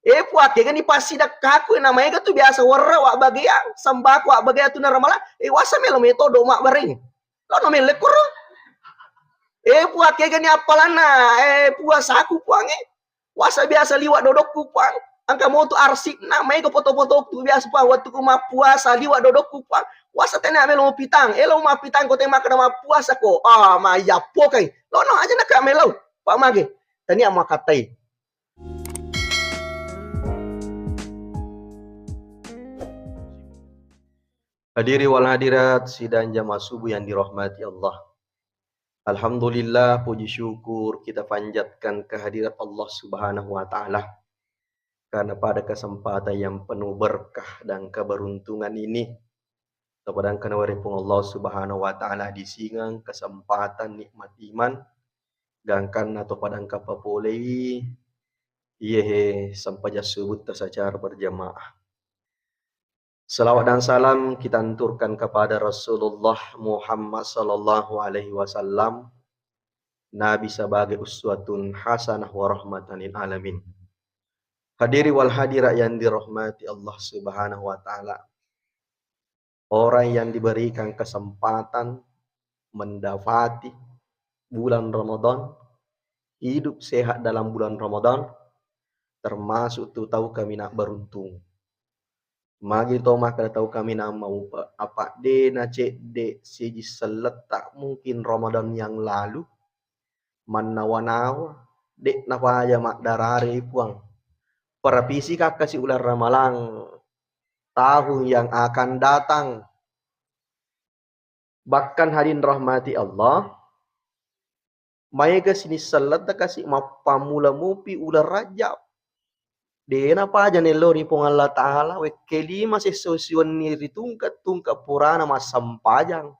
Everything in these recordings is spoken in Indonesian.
Puak ya kan pasti dak kaku namanya tu biasa warra wak bagian sambak wak bagian tu naramala wasa melo metodo mak baring lo no mele kuro puak ya kan apalana puas aku puange wasa biasa liwat dodok kupang angka mau tu arsik namanya ke foto-foto tu biasa puang waktu kuma puasa liwat dodok kupang wasa tena melo pitang lo ma pitang ko tema kana ma puasa ko ma ya pokai lo no aja nak melo pak mage tani ama katai. Hadiri wal hadirat sidang jamaah subuh yang dirahmati Allah. Alhamdulillah, puji syukur kita panjatkan kehadirat Allah Subhanahu wa taala. Karena pada kesempatan yang penuh berkah dan keberuntungan ini kepada waripun Allah Subhanahu wa taala disingang kesempatan nikmat iman gangkan atau padang kapapolei iye sampai sebut secara berjamaah. Salawat dan salam kita anturkan kepada Rasulullah Muhammad sallallahu alaihi wasallam, Nabi sebagai uswatun hasanah wa rahmatan lil alamin. Hadiri wal hadirat yang dirahmati Allah Subhanahu wa taala. Orang yang diberikan kesempatan mendapati bulan Ramadan, hidup sehat dalam bulan Ramadan, termasuk tu tahu kami nak beruntung. Magi to maka tahu kami nak mau apa de na cek de siji seletak mungkin Ramadan yang lalu manawa-nawa dek napa aja mak darare puang perapisi kak kasih ular ramalang tahun yang akan datang. Bahkan hadirin rahmati Allah, mereka sini seletak kasih mapamula mupi ular Rajab. Dena pa aja nelo ni pong Allah Ta'ala we kelima sesusion ni ritungkat purana mas sampajang.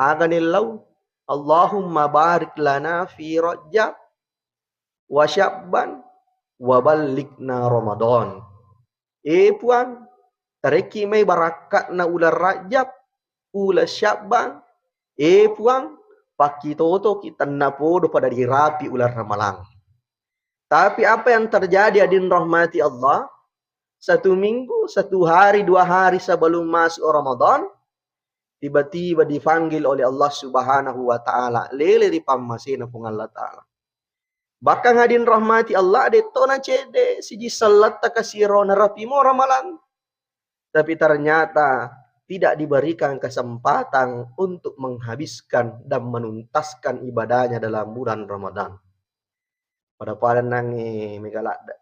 Aga nilau Allahumma barik lana fi Rajab wa Sya'ban wa balikna Ramadan. Puan tareki may barakat na ular Rajab ula Sya'ban. Puan pakitoto kita napodo pada dirapi ular Ramalang. Tapi apa yang terjadi hadirin rahmati Allah, satu minggu, satu hari, 2 hari sebelum masuk Ramadan, tiba-tiba dipanggil oleh Allah Subhanahu wa taala, lele di pamasina pung Allah taala. Bahkan hadirin rahmati Allah, de tona cede siji salat takasiro narapimo ramalan. Tapi ternyata tidak diberikan kesempatan untuk menghabiskan dan menuntaskan ibadahnya dalam bulan Ramadan. Pada nangi megalada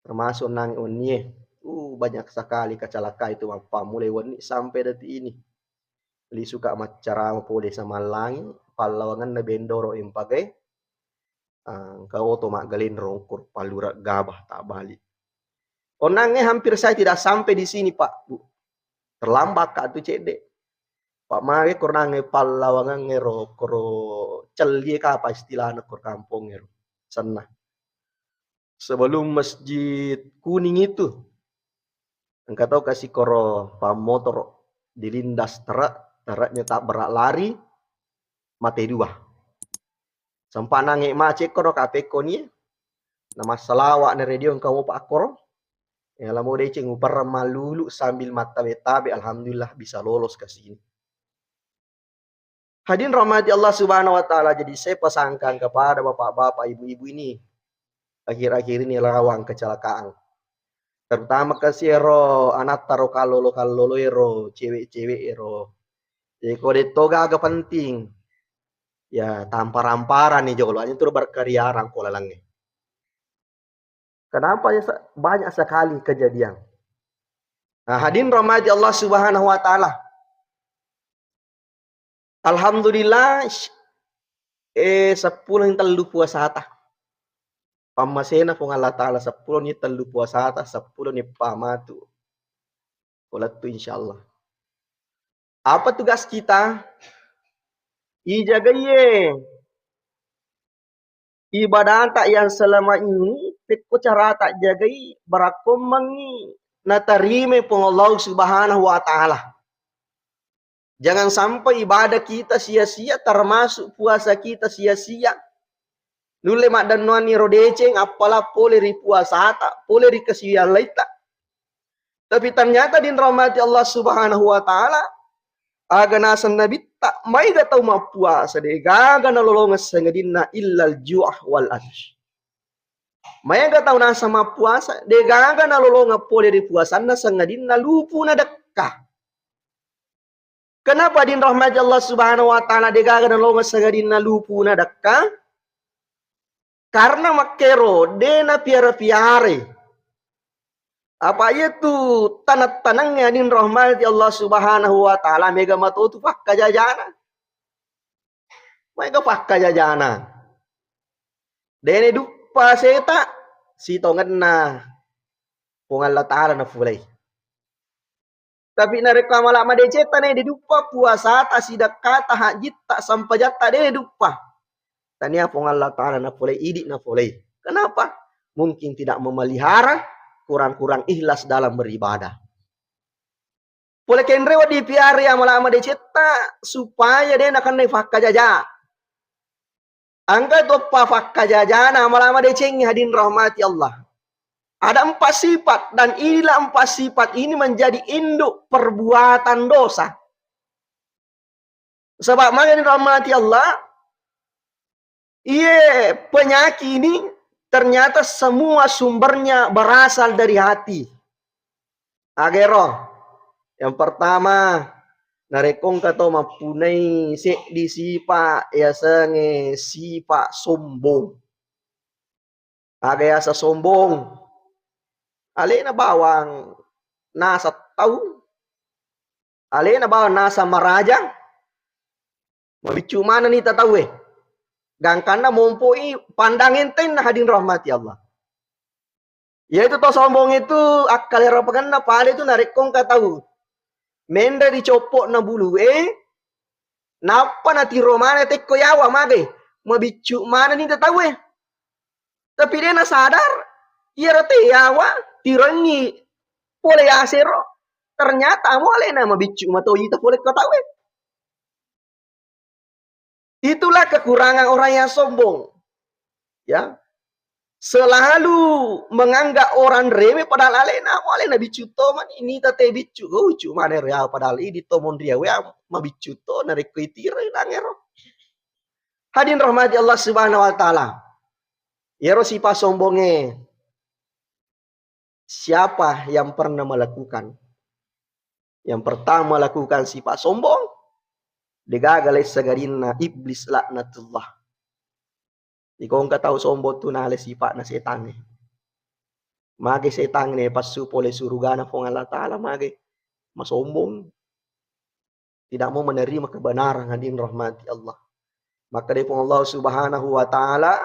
termasuk nangi unie banyak sekali kecelakaan itu apa mulai wani sampai detik ini li suka macara boleh sama langi palawangan na bendoro impagai kau to mak galin rongkur palura gabah tak balik onange hampir saya tidak sampai di sini Pak Bu terlambat kak tu cede Pak mage kornange palawangan ngero koro celie ka apa istilahnya kor kampung ngero sana. Sebelum Masjid Kuning itu, engkau tahu kasih koro pamotor dilindas teraknya tak berak lari, mati 2. Sampai nangis macet koro kapeko ni, nama selawat na radio engkau pak koro, yang lama dia ceng upar malulu sambil mata betabe, alhamdulillah bisa lolos ke sini. Hadirin rahmati Allah Subhanahu wa taala, jadi saya pesankan kepada bapak-bapak, ibu-ibu ini akhir-akhir ini rawang kecelakaan. Terutama kasiro anak taro kalolo ero, cewek-cewek ero. Jadi kode toga agak penting. Ya tampar-amparan nih jolo, hanya tur berkariaran kolalangnya. Kenapa ya banyak sekali kejadian. Nah, hadirin rahmati Allah Subhanahu wa taala. Alhamdulillah 10 yang telu puasa hata. Pamasena pong Allah Ta'ala 10 ni telu puasa hata 10 ni pamatu. Kolat tu insyaallah. Apa tugas kita? Ijagaye. Ibadah tak yang selama ini teko cara tak jagai barakomangi natarime pong Allah Subhanahu wa taala. Jangan sampai ibadah kita sia-sia, termasuk puasa kita sia-sia. Nule mak dan nuani rodeceng apalah boleh ri puasa tak, boleh ri kesian laita. Tapi ternyata din rahmati Allah Subhanahu wa taala aga nasan nabi tak mai ga tau ma puasa de gaga na lolongas sangadinna illal ju'ah wal atsh. Mai ga tau nasa ma puasa de gaga na lolonga boleh ri puasanna sangadinna lupu na dekka. Kenapa din rahmati Allah Subhanahu wa taala de gaga na lolongas sangadinna lupu na dekka? Karena makero dena piara-piare. Apa itu tanah-tanangnya din rahmati Allah Subhanahu wa taala mega matu tu fakka jajana. Mega fakka jajana. Dene dupa seta si tongan na pung Allah taala na fulay. Tapi na reklama lama de ceta ne de dupa puasa ta sidak kata hajit tak sampajata de dupa. Tania pung Allah taala na fulay idik na fulay. Kenapa? Mungkin tidak memelihara, kurang-kurang ikhlas dalam beribadah. Boleh kenrewa di piari amal-amal de ceta supaya dia nak kena fakka jaja. Angka topa fakka jaja amal-amal de cengi hadin rahmati Allah. Ada 4 sifat dan inilah 4 sifat ini menjadi induk perbuatan dosa. Sebab makanya rahmati Allah, iya penyakit ini ternyata semua sumbernya berasal dari hati. Agero. Yang pertama, narekong kato mapunay di sipa ya senge sipa sombong. Agaya sa sombong. Ali na bawang nasa tahu. Ali na bawang nasa marajang. Mabicu mana ni tatawe. Gangkan na mumpui pandangin ten na hadin rahmati Allah. Yaitu to sombong itu akal rapakan na pale itu narekong katahu. Menda dicopok na bulu napa na tiro mana teko yawa mage mabicu mana ni tatawe. Tapi dia na sadar iya rate yawa tirangi pole asero ternyata mole na mabicu matoi ta pole katawe. Itulah kekurangan orang yang sombong. Ya. Selalu menganggap orang remeh padahal alena bicu to man ini tate bicu lucu mana ya padahal ini to mon dia we ma bicu to narik kuitire nangero. Hadin rahmati Allah Subhanahu wa taala. Yero sifat sombongnya. Siapa yang pernah melakukan? Yang pertama melakukan sifat sombong digagalai sagarinna iblis laknatullah. Ikaw ka tahu sombong tu nale sifat na setan ni. Mage setan ni pasu pole surugana pong Allah Ta'ala mage masombong. Tidak mau menerima kebenaran hadin rahmati Allah. Maka dari pong Allah Subhanahu wa Ta'ala,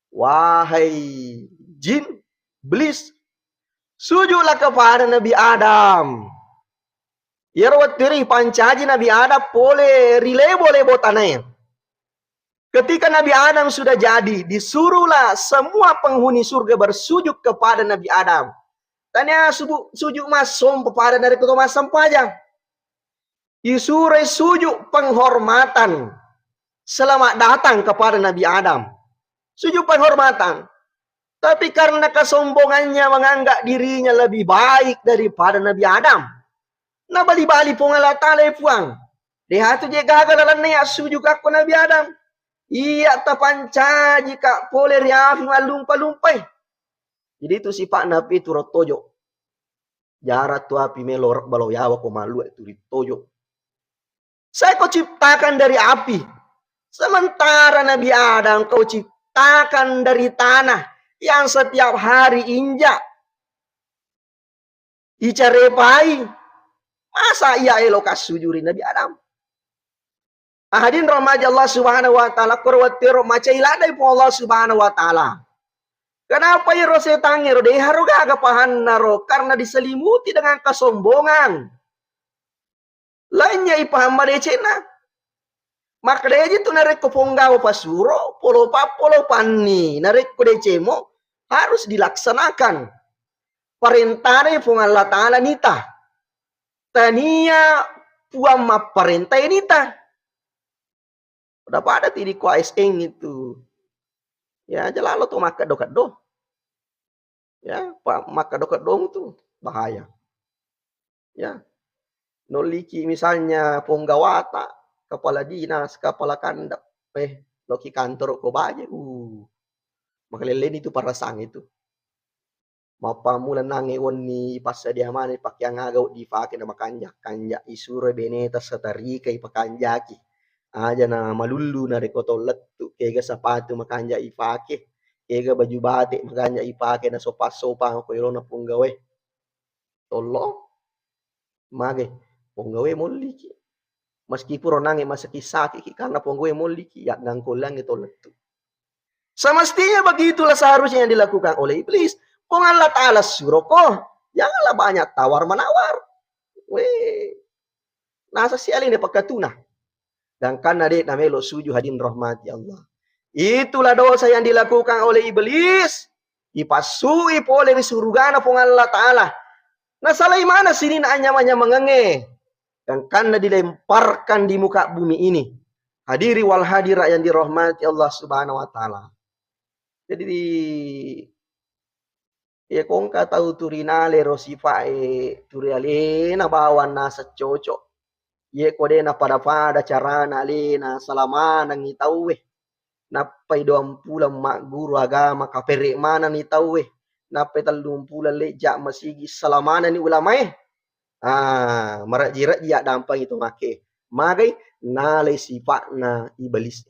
wahai jin, iblis, sujudlah kepada Nabi Adam. Yarwat diri pancaji Nabi Adam pole rile boleh botanai. Ketika Nabi Adam sudah jadi, disuruhlah semua penghuni surga bersujud kepada Nabi Adam. Tanya sujud masum kepada dari ketua masam pajang. Disuruh sujud penghormatan. Selamat datang kepada Nabi Adam. Sujud penghormatan. Tapi karena kesombongannya menganggap dirinya lebih baik daripada Nabi Adam. Nah bali-bali pun Allah Ta'ala puang. Dia tu je gagal dalam niat sujud aku Nabi Adam. Iya tapanca jika boleh riafi malumpa-lumpai. Jadi itu sifat Nabi itu rotojo. Jarak tu api melorok balau yawa ko malu itu ritojo. Saya kau ciptakan dari api. Sementara Nabi Adam kau ciptakan dari tanah yang setiap hari injak. Icarepai. Masa ia elokas sujuri Nabi Adam? Ahadin rahmati Allah Subhanahu wa Ta'ala kurwatiro maca iladai po Allah Subhanahu wa Ta'ala. Kenapa ya setan ro de haruga agapahan naro karena diselimuti dengan kesombongan. Lainnya ipaham madecena. Maka deje tu narek ko ponggaw pasuro polo panni narek ko decemo harus dilaksanakan. Perintahnya pong Allah Ta'ala nita. Tania puam perintah nita. Udah pada tiri kuais itu. Ya jalalo tuh maka dokat do. Ya, pak maka dokat dong tuh bahaya. Ya, noliki misalnya ponggawata, kepala dinas, kepala kandak, loki kantor ko baje, makalelen itu parasang itu. Mapamulan nange woni pasadia mane pakyang agaw di fake na makanja kanja isuro beneta satarika ipakanjaki. Aja na malulu na rekoto lettu kega sapatu makanja ifake. Kega baju batik makanja ifake na sopa-sopa ko na punggawe. Tolong mage punggawe moliki. Meskipun ronange masakisaki karena punggawe moliki ya ngangkolang itu lettu. Semestinya begitulah seharusnya yang dilakukan oleh iblis. Kung Allah Ta'ala suruh kok, janganlah banyak tawar-menawar. Weh, nasa siali ini pagkatuna. Dan karena dia namelo suju hadin rahmati Allah. Itulah dosa yang dilakukan oleh iblis. Ipasui oleh surgana pung Allah Ta'ala. Nah salah mana sini hanya mengenge. Dan karena dilemparkan di muka bumi ini. Hadiri wal hadirat yang dirahmati Allah Subhanahu wa Ta'ala. Jadi ya kung ka tahu turinale rosifae turiale na bawan nasa cocok. Ye kode na pada carana le na salaman ang itawe. Napay 20 mak guru agama kapere mana ni tawe. Napay 30 leja masigi salamana ni ulama marak-jirat dia dampang itu make. Magay nalay sifat na iblis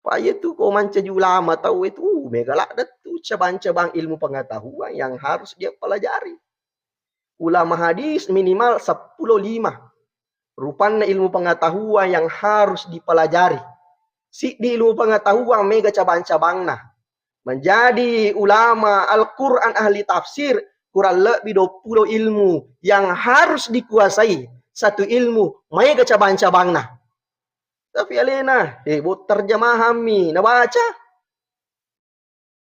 Paya itu kau manca ulama tahu itu megalak itu cabang-cabang ilmu pengetahuan yang harus dia pelajari. Ulama hadis minimal 10-5. Rupanya ilmu pengetahuan yang harus dipelajari. Si di ilmu pengetahuan mega cabang-cabangna. Menjadi ulama Al-Quran ahli tafsir kurang lebih 20 ilmu yang harus dikuasai. Satu ilmu mega cabang-cabangna. Tapi alena, buat terjemahami, na baca.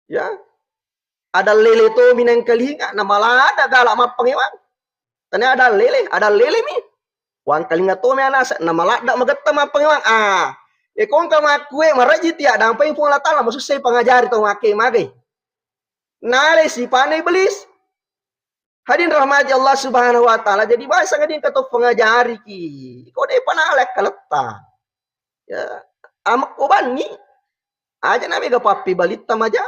Ya. Ada lele to minang kalinga, na malada galak mapangewang. Tanya ada lele mi. Wang kalinga to mi anas, na malada magata mapangewang. Kung kamakwe marajit ya, dampay pong latala, masusay pangajari to magay. Nale si panay belis. Hadin rahmati Allah Subhanahu wa Ta'ala. Jadi bahasa ngadin kato pangajari ki. Kau de panalek kalata. Ya, amak koban ni. Aja nabi ga papi balita maja.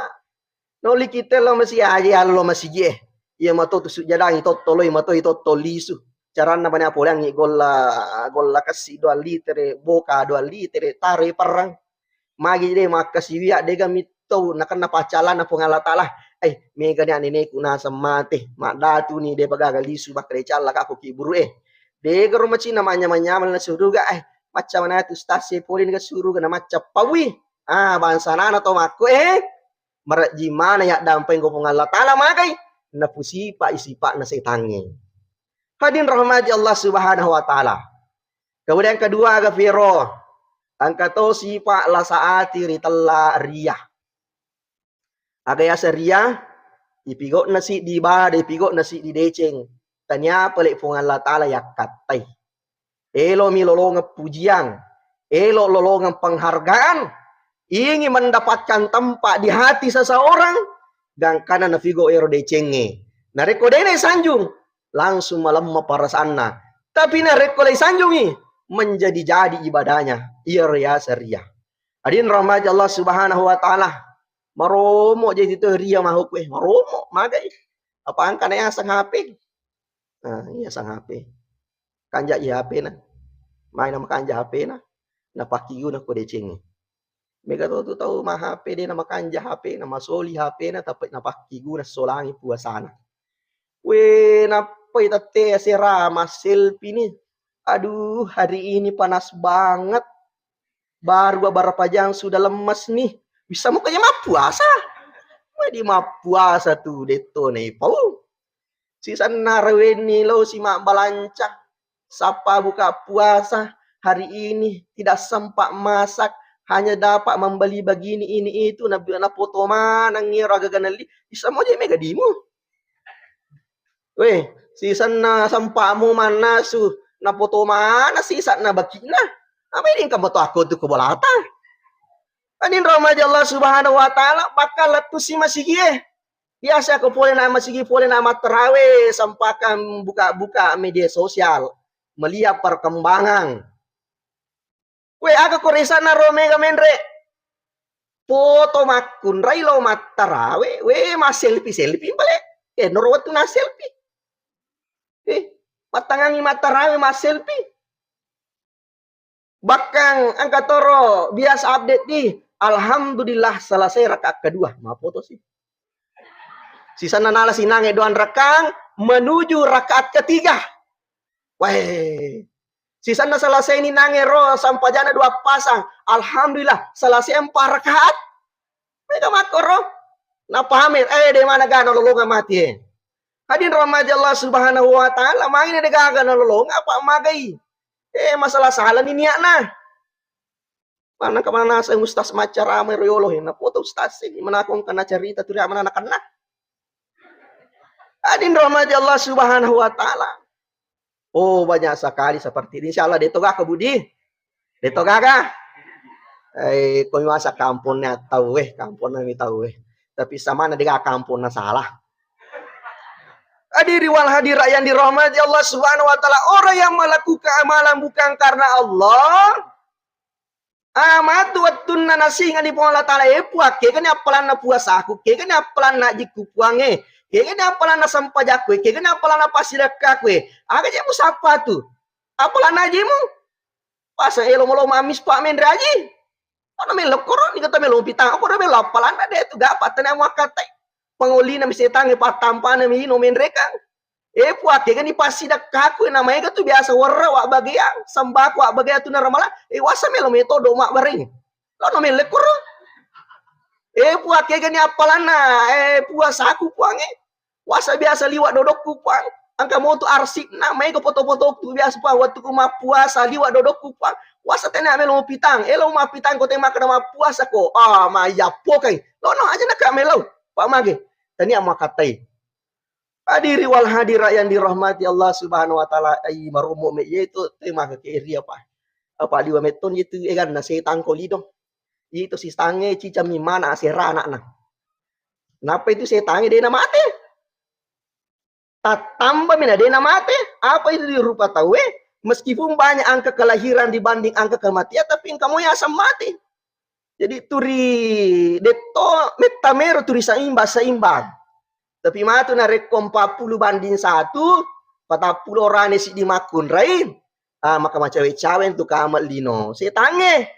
No likite lo masih aja lo masih je. Iya mato tu sujadang ito toloy mato ito tolisu. Caran na banya polang ni golla kasi 2 litere boka 2 litere tare perang. Magi de makasi wiya de gamito nakan na pacalan na pungala tala. Mega ni anine kuna samate. Madatu ni de pagagal lisu bakre chala ka ko kiburu De garo machi namanya manyamal na suruga macam mana tu stasi polin ke suruh kena macam pawi bangsa nana to mako marak jimana ya dampeng ko Allah Ta'ala magai na pusipa isipa na setange. Hadin rahmati Allah Subhanahu wa Ta'ala. Kemudian kedua gafiro angkato sipa la saati ritalla riyah. Agaya seria ipigot nasi di ba de pigot nasi di deceng. Tanya pelik pung Allah Ta'ala yakatai. Elo milolongan pujian, elo lolongan penghargaan, ingin mendapatkan tempat di hati seseorang, dan karena nafigo ero decenge. Nareko dene sanjung, langsung malam parasana. Tapi nareko le sanjungi, menjadi ibadahnya. Iya ria seria. Adin rahmat Allah Subhanahu wa Ta'ala. Maromo jadi itu ria mahuk maromo magai. Apaan kana sang HP? Iya sang HP. Kanja iya HP na. Main nama kanja HP na. Napakiyo na ko deceng. Mega to tahu mah HP de nama kanja HP nama soli HP na tapi napakiyo na solangi puasana. Napay tate si Rama selfie ni. Aduh, hari ini panas banget. Baru beberapa jam sudah lemas nih. Bisa mau kayaknya mah puasa. Di mah puasa tuh deto nih. Pau. Si sanarweni lo si mak balancah. Sapa buka puasa hari ini tidak sempat masak, hanya dapat membeli begini ini itu na foto mana ngira gaganali bisa mo mega dimu. Si sana sampamu mana su na foto mana sisa na bakina. Apa ini kamu to ako tu ko bolata. Anin rahmati Allah subhanahu wa ta'ala bakal letu si masih biasa ko boleh nama sigi boleh nama terawih sampakan buka-buka media sosial melihat perkembangan. Aga ko resa na romega menre foto makun railo matarawe mas selfie balik norwat na selfie matangangi matarawe mas selfie bakang angka toro biasa update di alhamdulillah selesai rakaat kedua ma foto sih sisa nala sinange doan rakang menuju rakaat ketiga sisa na selesai ini nange ro sampai jana 2 pasang alhamdulillah selesai 4 rakaat mereka makoro na pamir de mana gano lolonga mati hadin rahmati Allah subhanahu wa ta'ala main de gaga na lolonga apa magai masalah salah ni niat na mana kemana saya ustaz macara meroyolo na foto ustaz ini mana akong kana cerita turi mana anak-anak hadin rahmati Allah subhanahu wa ta'ala. Banyak sekali seperti ini. Insyaallah detoga ke Budi. Detoga ka? Kau masa kampunnya tahu kampunnya mi tahu Tapi sama na diga kampunnya salah. Hadiri wal hadirat yang dirahmati Allah Subhanahu wa taala, orang yang melakukan amalan bukan karena Allah, amatu wattunna nasinga di Allah taala puak ke kan apalan na puasa aku, ke kan apalan na jiku puange. Kaya apalan na sampajak kwe, kaya apalan na pasidakka kwe. Aga je mo sapa tu. Apalan na je mo. Pasa elo mo mamis pa mendra aji. Ano me lokoro ni kata me lompitang. Ako na me apalan na de tu gapat na mo akatay. Panguli na mi setang ipatampa na mi no mendreka. Puak kaya ni pasidakka kwe na may ka tu biasa warra wa bagya. Sambako wa bagya tu na ramala. Wasa me lo metodo mak baring. Lo no me lekoro. Puak kaya ni apalan na puasa aku puange. Wasa biasa liwat dodok kupang. Angka mo tu arsik na may ko foto-foto tu biasa pa waktu ko mapuasa liwat dodok kupang. Wasa tena melo pitang. Elo mapitang ko tema kana mapuasa ko. Maya po kay. Lono aja na kamelo. Pak mage. Tani amakatay. Hadiri wal hadira yang dirahmati Allah Subhanahu wa taala ay marumo me yaitu tema ke area pa. Apa liwa meton itu egan na setan ko lidong. Itu si tange cica mimana asera anak na. Kenapa itu setange dia mati? Tambah mina dia mati. Apa itu dirupa tahu meskipun banyak angka kelahiran dibanding angka kematian, tapi kamu yang asam mati. Jadi turi deto metamero turi seimbang. Tapi matu na rekom 40 banding 1, 40 orang si dimakun rain. Maka macam cawen tu kamal lino. Setange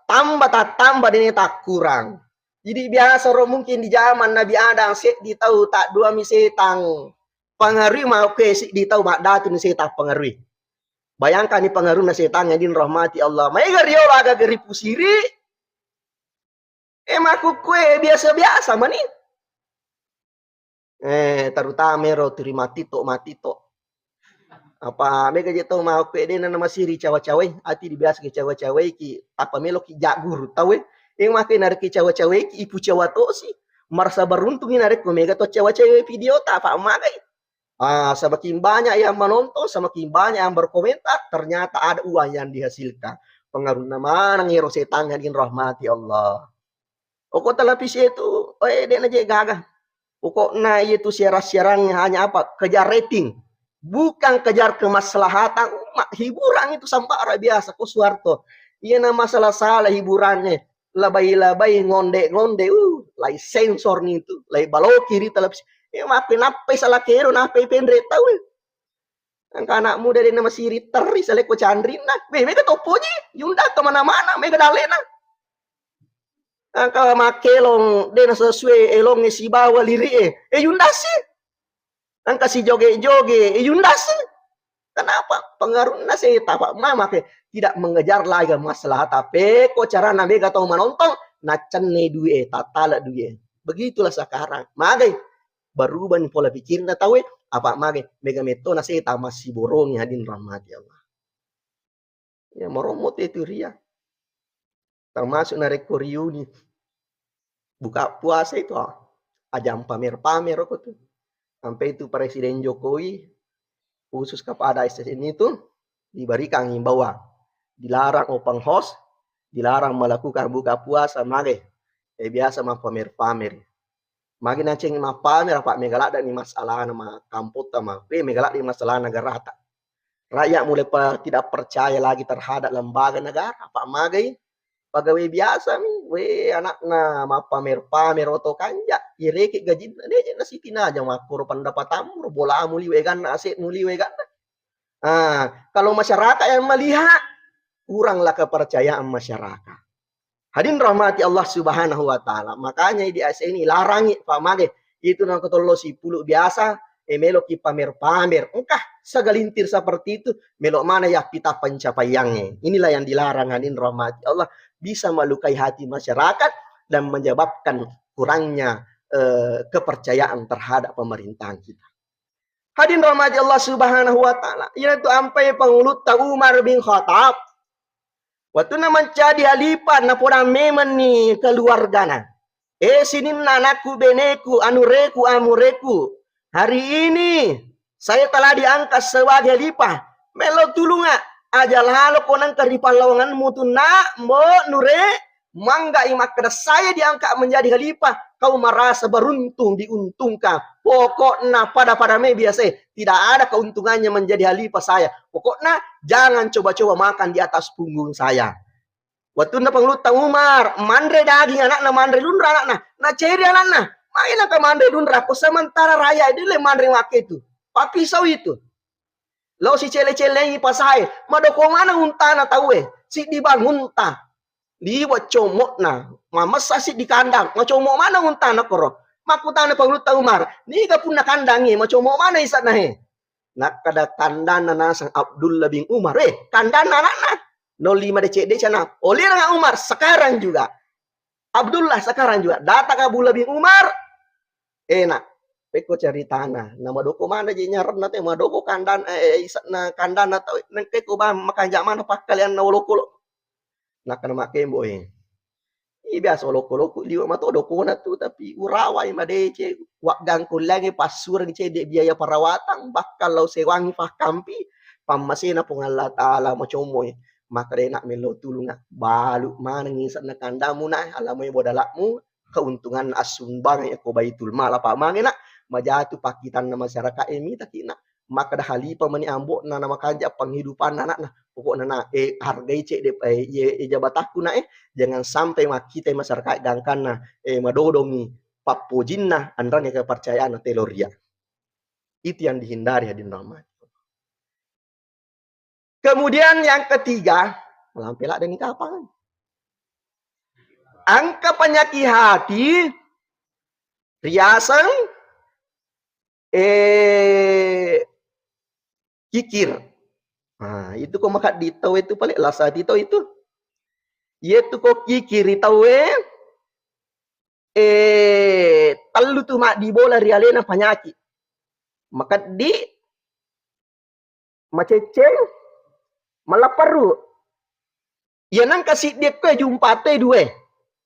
tambah ini tak kurang. Jadi biasa mungkin di zaman Nabi Adam set ditahu tak dua mi setang pengaruh mau ke ditahu mak datu ni setang pengaruh. Bayangkan ni pengaruh na setang yang dirahmati Allah. Mai gario agak geri pusiri. Maku kue biasa-biasa mani. Terutama ro terima tito apa mega je tau mau ke dia nama siri cawa-cawe ati dibiasa ke cawa-cawe ki apa melo ki jak guru tahu yang makin narik ki cawa-cawe ki ipu cawa to si merasa beruntung narik ko mega to cawa-cawe video tak apa magai semakin banyak yang menonton semakin banyak yang berkomentar ternyata ada uang yang dihasilkan pengaruh nama ngiro setan yang rahmati Allah kok televisi itu dia aja gagah pokok na itu siaran-siarannya hanya apa kejar rating bukan kejar kemaslahatan umat hiburan itu sampai orang biasa ko Suwarto iya na masalah salah hiburannya labai ngonde lai sensor nih itu lai balok kiri televisi makin apa salah kero nape pendre tahu anak muda dia nama siri teri salah ko candrin nah mega topoji yunda kemana-mana mega dalena angka makelong dia sesuai elong si bawa liri yunda sih angka si joge-joge, yunda sih. Kenapa? Pengaruh nasi tapak mama ke tidak mengejar lagi masalah tapi kok cara nabi kata menonton nacenne duit tatala duit. Begitulah sekarang. Magai berubah pola pikirnya tahu apa magai mega meto nasi masih borong hadin rahmati Allah. Ya meromot itu ria. Termasuk narik koreuni. Buka puasa itu ajang pamer-pamer kok tuh. Sampai itu Presiden Jokowi khusus kepada SSN itu diberikan himbauan dilarang open house Dilarang melakukan buka puasa mage. Biasa mah pamer-pamer. Mage naceng mah pamer pak megalak dan ni masalah nama kamput sama. Megalak di masalah negara tak. Rakyat mulai tidak percaya lagi terhadap lembaga negara. Pak mage pegawai biasa nih, anak na ma pamer-pamer oto kanja. Ireke gaji dia nasi tina aja makuro pendapatamu bola muli wegan aset muli wegan. Kalau masyarakat yang melihat kuranglah kepercayaan masyarakat. Hadirin rahmati Allah Subhanahu wa taala. Makanya di ASE ini larangi pamage itu nang ketolo si pulu biasa melok ki pamer-pamer. Engkah segelintir seperti itu melok mana ya kita pencapaiannya. Inilah yang dilarang hadirin rahmati Allah, bisa melukai hati masyarakat dan menyebabkan kurangnya kepercayaan terhadap pemerintahan kita. Hadirin rahmati Allah Subhanahu wa taala. Yaitu ampai pengulut Umar bin Khattab. Waktu na mencadi halipan na podang memen ni keluargana. Sinin anakku beneku anureku amureku. Hari ini saya telah diangkat sebagai halipah. Melo tulunga ajal halo konang karipan lawangan mutu nak mo nure mangga imak kada saya diangkat menjadi halipah. Kau merasa beruntung diuntungkan. Pokoknya pada me biasa tidak ada keuntungannya menjadi halifah saya. Pokoknya jangan coba-coba makan di atas punggung saya. Waktu na pangluta Umar, mandre daging anak na mandre lundra anak na ceri anak na. Main ke mandre lundra ko sementara raya itu le mandre wake itu. Papisau itu. Lo si cele-cele ini pasai, madoko mana unta na tahu si dibangun ta. Liwat comok na, mama sasi di kandang, macomok mana unta na koro. Makutana pangluta Umar, ni ka pun na kandangi, macomok mana isat na he. Nak kada kandang na nasang Abdullah bin Umar, kandang na anak na. 05 DC sana. Oleh dengan Umar sekarang juga. Abdullah sekarang juga. Datang Abdullah bin Umar. Enak. Peko cari tanah. Nama doko mana je nyaran nate madoko kandan isat na kandan atau nengke ko ba makanja mana pak kalian na woloko. Nak kana makembo biasa woloko liwa mato doko na tu tapi urawai madece wak gang lagi pasur cede biaya perawatan bakal lau sewangi kampi pamasena pung Allah taala macomoy. Maka dia nak melo tulung balu mana ngisat na kandamu na alamoy bodalakmu keuntungan asumbang ya ko baitul mal apa mangena majatu pakitan na masyarakat ini takina maka dah halipa mani ambok na nama kanja penghidupan anak na pokoknya na hargai cek de jabataku na jangan sampai kita masyarakat gangkan na madodongi papojin na andran kepercayaan na teloria. Itu yang dihindari hadirin rahmat. Kemudian yang ketiga, melampelak dan kapan? Angka penyakit hati, riasan, kikir. Nah, itu kok makat ditau itu paling lasa ditau itu. Yaitu kok kikir ditau talu tu mak di bola rialena penyakit. Maka di maceceng malaparu. Ya nang kasih dia ke jumpate dua.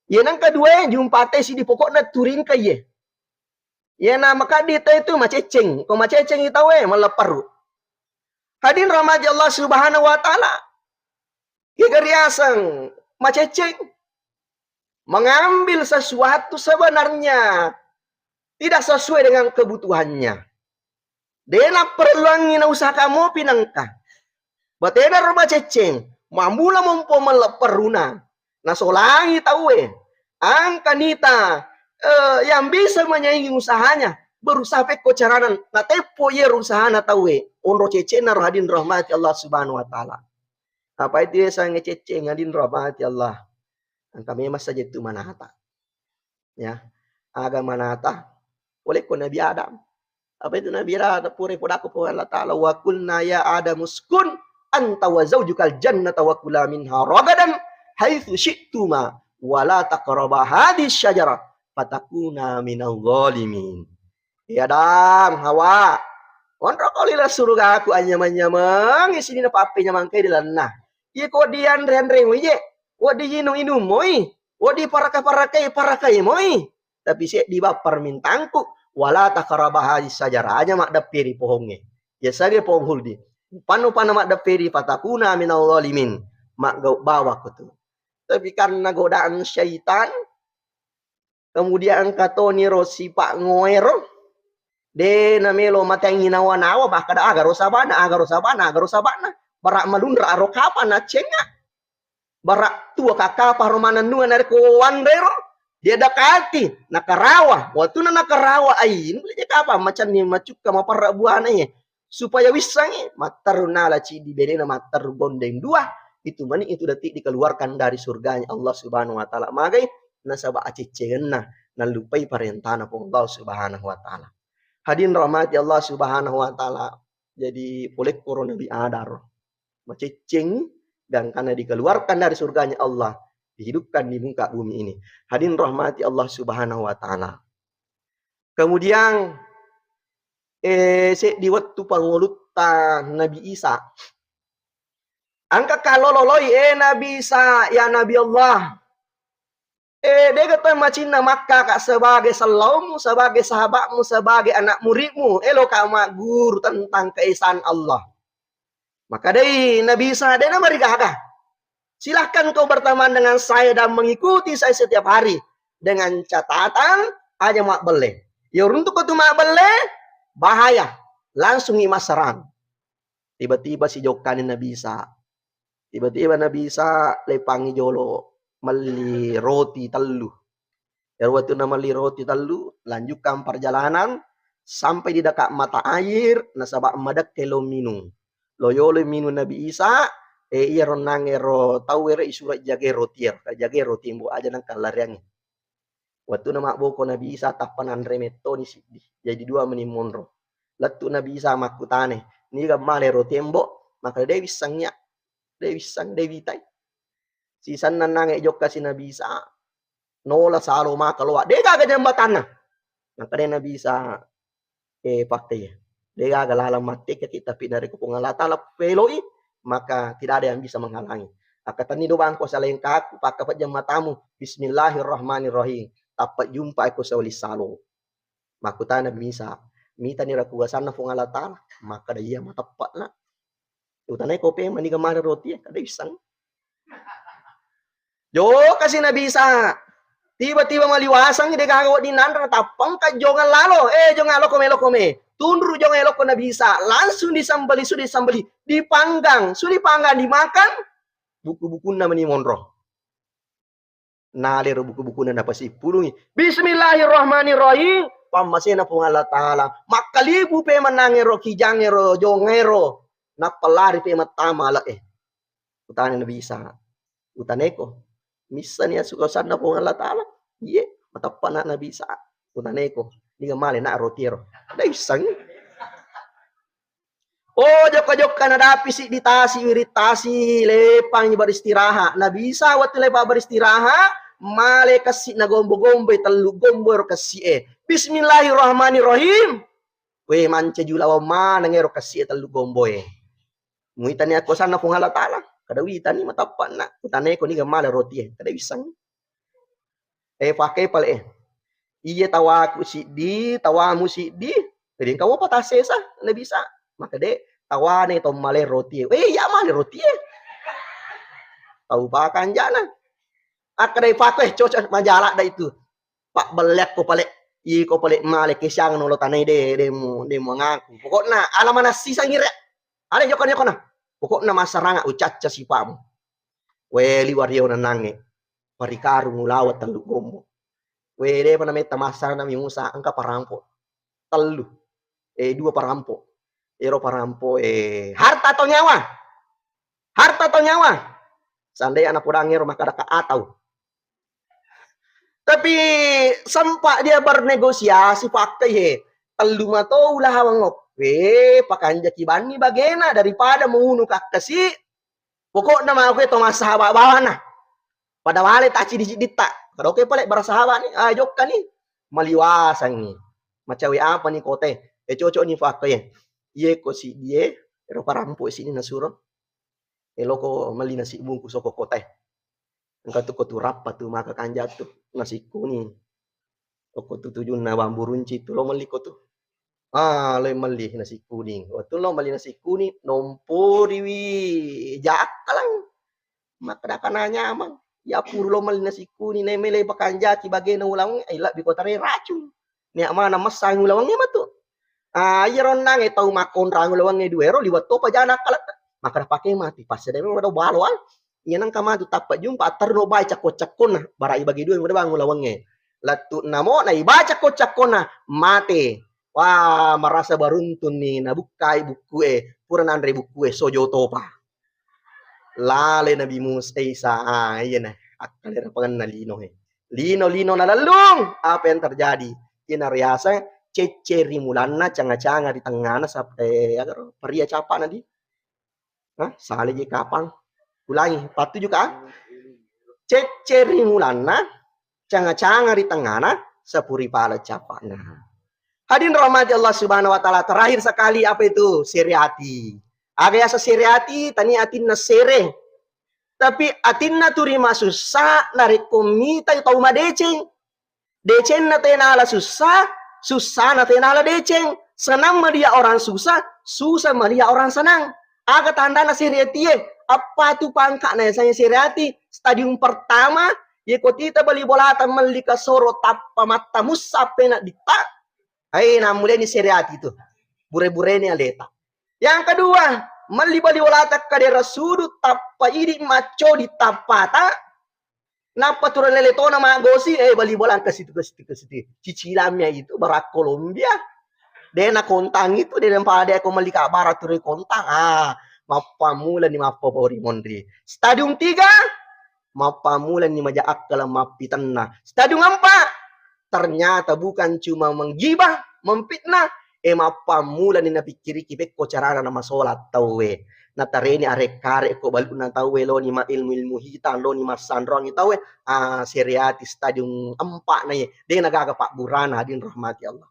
Ya nang kedua jumpate si di pokoknya turin ke ye. Ya na maka dia itu maceceng. Kau maceceng itu malaparu. Hadirin rahmati Allah Subhanahu wa taala. Kegeriasan maceceng mengambil sesuatu sebenarnya tidak sesuai dengan kebutuhannya. Dia nak perluangin usaha kamu pinangkah. Batena rumah ceceng, mamula mompo meleperuna. Nah solangi tahu angka nita yang bisa menyaingi usahanya berusaha peko caranan. Nah tepo ye usahana tahu onro ceceng na hadin rahmati Allah Subhanahu wa taala. Apa itu saya ngececeng hadin rahmati Allah. Kami masa itu manata. Ya, agama manata. Oleh ko Nabi Adam. Apa itu Nabi Adam pure podaku po Allah taala wa kulna ya Adam uskun anta wa zaujukal jannata wa kula minha ragadan haitsu syi'tuma wa la taqraba hadhihi syajarah fatakuna minal zalimin. Ya Adam, Hawa. Ondro kalilah surga aku anyam-anyamang isini na pape nyamang kay dilanna. Ye ko di andre-andre mo ye. Wa di inum-inum moy. Wa di parakai moy. Tapi si di bab permintangku wala taqraba hadhihi syajarah aja mak dapiri pohonge. Ya sage pohong huldi. Pano mak dapiri fatakuna minal zalimin. Mak gau bawa ko tu. Tapi karena godaan syaitan, kemudian katoni rosi pak ngoero, de namelo matang inawa-nawa bakada agaro sabana, agaro sabana, agaro sabana. Barak malundra aro kapan na cenga. Barak tua kakapa romana nua nari ko wandero. Dia dakati nakarawa. Waktu na nakarawa ay, ini apa macam ni macuk kama para buana ya. Supaya wisangi mataruna la ci di bedena matar bondeng dua. Itu mani itu detik dikeluarkan dari surganya Allah Subhanahu wa taala. Magai nasaba acicena nalupai parentana po Allah Subhanahu wa taala. Hadirin rahmati Allah Subhanahu wa taala. Jadi boleh corona Nabi Adar. Macicing dan karena dikeluarkan dari surganya Allah, dihidupkan di muka bumi ini. Hadirin rahmati Allah Subhanahu wa taala. Kemudian di waktu pangulutan Nabi Isa. Angka kalau loloi Nabi Isa ya Nabi Allah. Dia kata macam Makkah kak sebagai salawmu, sebagai sahabatmu, sebagai anak muridmu. Elo kama guru tentang keesaan Allah. Maka dari Nabi Isa dia nama rigah. Silahkan kau berteman dengan saya dan mengikuti saya setiap hari. Dengan catatan aja mak bele. Ya untuk kau tu mak bele, bahaya. Langsung imas serang. Tiba-tiba si jokanin Nabi Isa. Tiba-tiba Nabi Isa lepangi jolo. Meli roti telu. Ya waktu nama meli roti telu. Lanjutkan perjalanan. Sampai di dekat mata air. Nasabak madak kelo minum. Loyole minum Nabi Isa. Iya ronang ero. Tau ero isurat jage roti. Jage roti mbo aja nang kalariangi. Waktu nama boko Nabi Isa tapanan remeto ni sidi. Jadi dua menimonro. Latu Nabi Isa makutane. Ni gamale roti mbo. Maka Dewi sangnya. Dewi sang Dewi tay. Si sanan nange jok kasi Nabi Isa. Nola salo makaloa. Dega ka jambatan na. Maka de Nabi Isa. Pakte. Dega ka lalang mati kita pinari ko pungalata la peloi. Maka tidak ada yang bisa menghalangi. Akatan ni doang ko sa lain kaku. Pakapat jam matamu. Bismillahirrahmanirrahim. Tapat jumpa ako sa ulis salo. Makuta Nabi Isa. Mita ni rakuwasan na pungalata. Maka da iya matapat na. Utanay ko pe maniga mara roti. Kada isang. Jo kasi Nabi Isa. Tiba-tiba maliwasang hindi kagawa din nandra tapang ka jongan lalo. Jongan lo kome. Tundru jongan elok ko Nabi Isa. Langsung disambali, sudah disambali. Dipanggang. Sudah dipanggang, dimakan. Buku-buku na manimonro. Nalero buku-buku na napasi pulungi. Bismillahirrahmanirrahim. Pamasena po nga ta'ala. Makalibu pe manangero, kijangero, jongero. Napalari pe matama la Utane Nabi Isa. Utaneko. Misa niya sukasan na po nga ta'ala. Matapan na Nabi Isa. Utaneko. Hindi ka mali na rotiro. Ada isang. Jok ka na dapi si ditasi, iritasi, lepang niya baristiraha. Nabi Isa, wat nila pa baristiraha. Male kasi na gombo-gombo, talo gombo kasi Bismillahirrahmanirrahim. Manca julawa manangero kasi talo gombo Muita niya ko sana kung halatala. Kadawitan ni matapan na. Utanay ko ni gamala roti Kadawisang. Pakai pala Iya tawa ko si di, tawa mo si di. Jadi kamu patasesa na bisa. Maka tawa na ito male roti. Ya male roti Tahu pa kanjana. Akaday pakai cocok majalah da itu. Pak belek ko pala. Ko pala male kisyang no tanay de mo ngaku. Pokoknya alaman na sisang ngira. Ale joko na. Pokoknya masaranga ucaca si pamu. Liwar yun na nange. Parikaru ngulawat talo gombo. De pa na may tamasara na mimusa ang kaparampo. Talo. Dua parampo. Ero parampo harta to nyawa. Harta to nyawa. Sanday anak pudangero makadakaataw. Tapi sampai dia bernegosiasi pakai talo mato ulah hawangop. Pakanja kibani bagena daripada mengunuh kakasi. Pokoknya mau ke Thomas sahabat bawa na. Pada wale tak cidit-cidit tak. Kalau oke pale bersahabat nih. Jok kan nih. Maliwasan nih. Macawi apa nih kote. Cocok nih pakai. Iya ko si dia. Pero parampo sini nasuro. Loko mali nasi bungkus soko kote. Engkau tuh kotu rapat tuh maka kanjat tuh. Nasi kuning. Oko tuh tujuh na bambu runci tuh lo mali ko tuh. Lo mali nasi kuning. Waktu lo mali nasi kuning, nompori wi. Jak lang. Maka dah kananya amang. Ya puro malina sikuni ne mele bakanja ki bagena ulang ila bikotare racun. Ni mana masang ulawang ni matu. Yeron nang tau makon rang ulawang ni duero liwat to pajana kalat. Maka pakai mati pas ada memang ada balo al. Iya nang kama tu tapat jumpa tarno bai cakon barai bagi dua udah bang ulawang ni. Latu namo na ibaca cakona mate. Wah, merasa baruntun nih nabukai buku pura nandre buku sojo topa. Lale Nabi Musa Isa iya nah akal rapangan na lino lino na lalung apa yang terjadi ina riasa ceceri mulanna canga-canga di tengahna sampai agar peria capa nadi sale je kapang ulangi patu juga ceceri mulanna canga-canga di tengahna sepuri pala capa hadirin rahmati Allah Subhanahu wa taala terakhir sekali apa itu seriati aga asa seriati tani atinna sere tapi atinna turima susah narik komita tau madeceng deceng na tenala susah na tenala deceng senang media orang susah media orang senang aga tanda na seriati apa tu pangka na saya seriati stadium pertama ye kotita bali bolata malika soro tappa mata musape na dita na mulai ni seriati itu bure-bure ni aleta yang kedua malibali walata kadera sudut tappa idi maco di tapata napa turun leleto nama gosi bali bolang ke situ cicilamnya itu barat Kolombia dena kontang itu dia pada aku malika barat turun kontang mapa mula ni mapa bori mondri stadium 3 mapa mula ni majaak dalam mapi tanah stadium 4 ternyata bukan cuma menggibah memfitnah mapa mula ni napikiri kibek ko carana nama solat tawe na tareni arek kare ko balu na tawe lo ni ma ilmu hitan lo ni masandrong tawe seriati stadium 4 na ye de nagagapak burana hadin rahmati Allah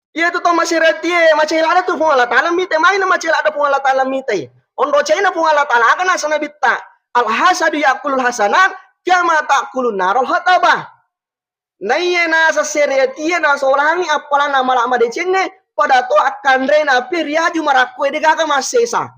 iya tu to masirati macela ada tu pung Allah taala mite main macela ada pung Allah taala mite ondo china pung Allah taala kana sana bitta al hasadu yakulul hasanat kama takulun narul hataba naiye na sa seriatia na sorangi apala na mala madecenge pada to akan rena piriaju marakwe de gaga masesa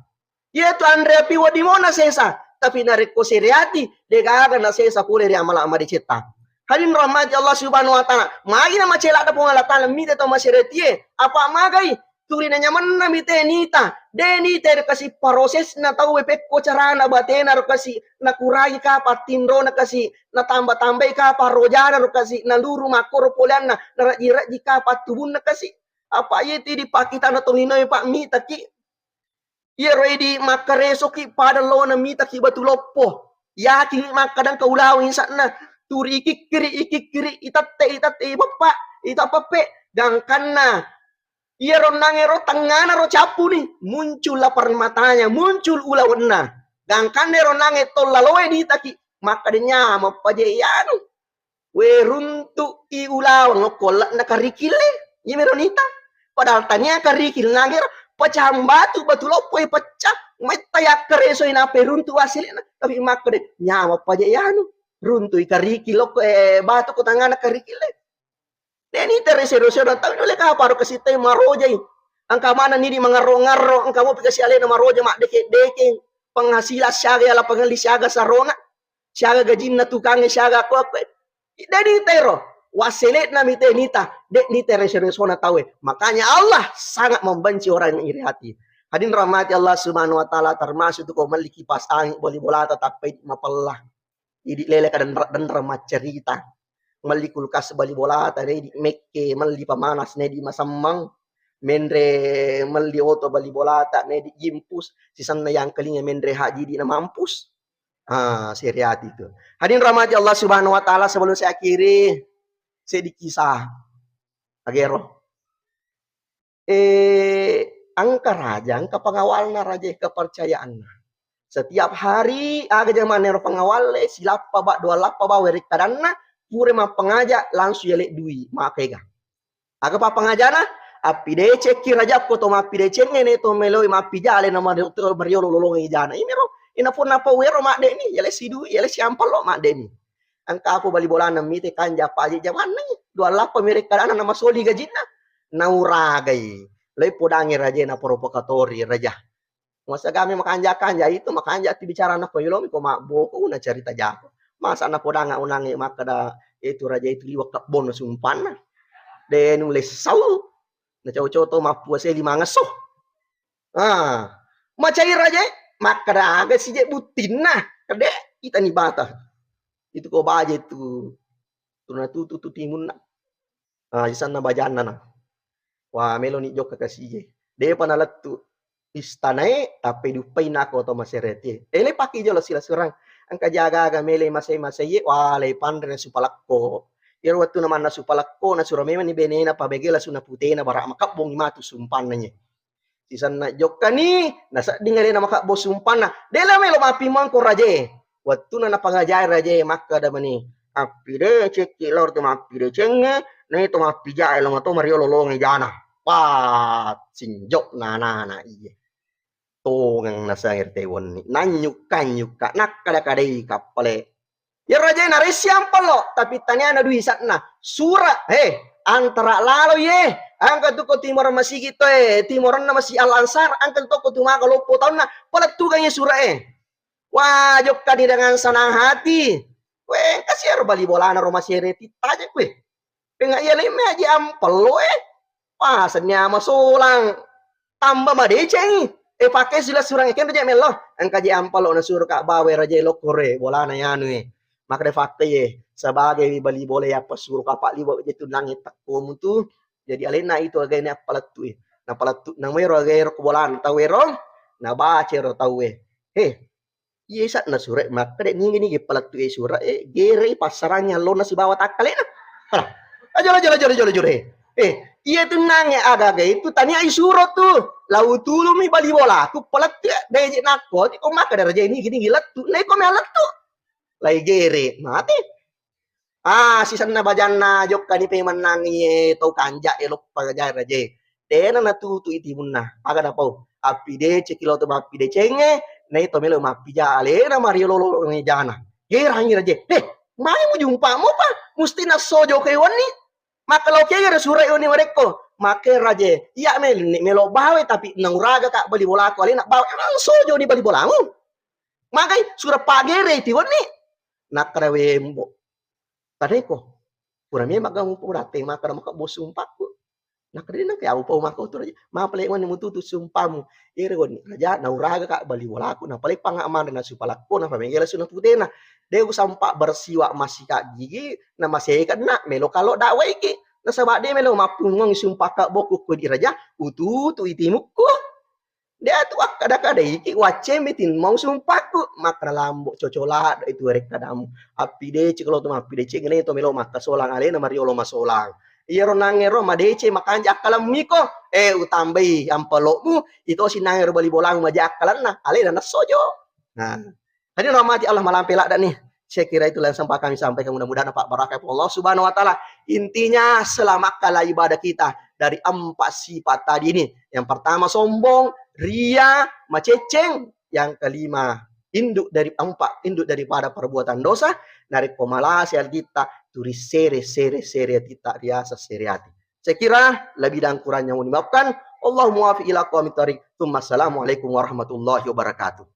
yetu andre pi wadi mona sesa tapi nareko seriati de gaga na sesa pule ri amala madeceta hadin rahmati Allah Subhanahu wa taala magi na macela da pungala taala mite to maseriatie apa magai turina nyaman na mite nita deni ter kasi proses na tahu pekko carana batena ro kasi na kurai ka patindro na kasi na tambah-tambah ka parojana ro kasi na luru makoro polan na raji ka patubun na kasi apa yeti dipakita na tolino pak mi taki iya ready makareso ki pada lo na mi taki batulopo yakin makadang kaulawin sana turi ikikiri itate bapak itapape gangkanna iya ronangero tangana ro capu nih muncul lapar matanya muncul ulawenna gangkan ronange tollaloe di taki maka denya mapajeyanu we runtu i ulaw ngokolak na karikile yemeronita padahal tanya karikil nangir pecah batu lopo pecah metayak kereso ina peruntu asilina tapi maka denya mapajeyanu runtu i karikil batu ko tangana karikile Deni terseroso dan tahu oleh ka paro kasite marojay. Ang kamana ni di mangaro-ngaro ang kamo pikasi ale na maroja mak deke penghasilan siaga ala pengali siaga sarona. Siaga gajin na tukang siaga ko. Deni tero waselet na mitenita dek ni terseroso na tahu. Makanya Allah sangat membenci orang yang iri hati. Hadin rahmati Allah Subhanahu wa taala termasuk tu ko maliki pas angin boleh bola tapi mapallah. Idi lele kadan remat cerita. Mali kulkas bali bola tadi di mekke mali pamanas ne di masamang mendre mali oto bali bola tak ne di gimpus sisan na yang kelinga mendre haji di na mampus seriat itu hadirin rahmati Allah Subhanahu wa taala sebelum saya akhiri sedikit kisah agero angka raja angka pengawalna raja kepercayaan setiap hari aga zaman nero pengawal silapa bak dua lapa ba werik kadanna pure ma pengaja langsung yelek dui makega aga pa pengajana api dece kiraja ko to mapi dece ngene to meloi mapi jale nama dokter mariolo lolong ijana ini ro ina pun apa wero mak de ni yele si dui yele si ampal lo mak de ni angka aku bali bola na mite kanja paji jaman ni dua lapa mirek kadana nama soli gajina nauragai lei podangi raja na provokatori raja masa kami makanja itu makanja ti bicara na ko yolo ko mak boko na cerita jako Masa na podanga unangi maka da itu raja itu liwak ka bono sumpana. De nulis sau. Na cowok to mapua se lima ngaso. Ah, macai raja maka da aga si je butina. Kade kita ni bata. Itu ko baje itu. Tuna tu timun na. Ah, isan na bajana na. Wah, melo ni jok kakasije. De panalat tu istanae tapi dupai nako to maserete. Ele paki jo sila surang. Ang kajaga mele masay wale pandre supalakko. Iro watu naman na supalakko na surame ni benena pabegela suna putena bara makabong matu sumpan nanya. Sisan na jok kani nasa dingale na makabo sumpan na. Dela melo mapi man ko raje. Watu na napangajay raje makka da mani. Apide ceki lor tu mapide cenge na ito mapija elo ngato mario lolong jana. Pat sinjok na iye. Tongang nasa RT won ni nanyuk nakada-kadai kapale. Ya raja na resiampal lo tapi tanya na duisat na sura antara lalo ye angkat tu ko timor masih gitu timoran na masih al ansar angkat tu ko tuma kalau potong na palat tuganya sura wajok kadi dengan senang hati kasih bali bola na rumah sereti aja penga iya leme aja ampel lo pasnya masulang tambah madeceng pakai sila surang ikan raja melo angka je ampal na suruh kak bawe raja lo kore bola na yanu maka de fakta sebagai bali bola apa suruh kapak liwa itu langit takkom tu jadi alena itu agaknya apalat tu na palat tu nang wero agak bola na tawero na baca ro tawe sat na sure maka de ni palat tu sura gere pasarannya lo na si bawa takalena ajo iya tuh nanya agak itu tanya isuro tuh lau tulu mi bali bola aku pelat deje nako ko maka raja ini gini gilat tuh neko melat tuh lai gere mati sisan na bajanna jok kani pe manangi to kanja elok pagajar raja dena na tu iti munna aga da pau api de cekilo to api de cenge nei to melo mapi jale na mario lolo ni jana gera hangi raja mai mo jumpa mo pa musti na sojo ke woni maka lo kaya sura ini mereka make raja iya melo bawe tapi nanguraga kak bali bola ko alina bawe emang sojo di bali bola mu makai sura pagere ti woni nakrewe mbo kadeko kurame magang purate maka maka bosum pakku nakre na kaya upo maka tu raja ma pale woni mututu sumpamu ire woni raja nanguraga kak bali bola ko na pale pangaman na supalakko na pamengela suna putena deu sampak bersiwa masih kak gigi na masih kena melo kalau dakwa iki na sabak de melo mapungong sumpah kak boku ko di raja tu itimukku dia tu kada-kada iki wace metin mau sumpahku makra lambo cocola itu rek kadamu api de cikelo tu api de cingene to melo mata solang ale na mario lo masolang iya ronangero madece makanja akalam miko utambai ampelokmu itu sinangero bali bolang majakalan na ale na sojo nah tadi rahmati Allah malam pelak dan nih. Saya kira itu yang sempat kami sampaikan. Mudah-mudahan Pak Barakah Allah Subhanahu Wa Taala. Intinya selamatkanlah ibadah kita dari 4 sifat tadi ini. Yang pertama sombong, ria, maceceng. Yang kelima induk daripada perbuatan dosa. Dari pemalasian kita, turis sere kita riasa seriati. Saya kira lebih dan kurangnya mau dimaafkan. Allahumma wafiq ila aqwamit thoriq. Assalamualaikum warahmatullahi wabarakatuh.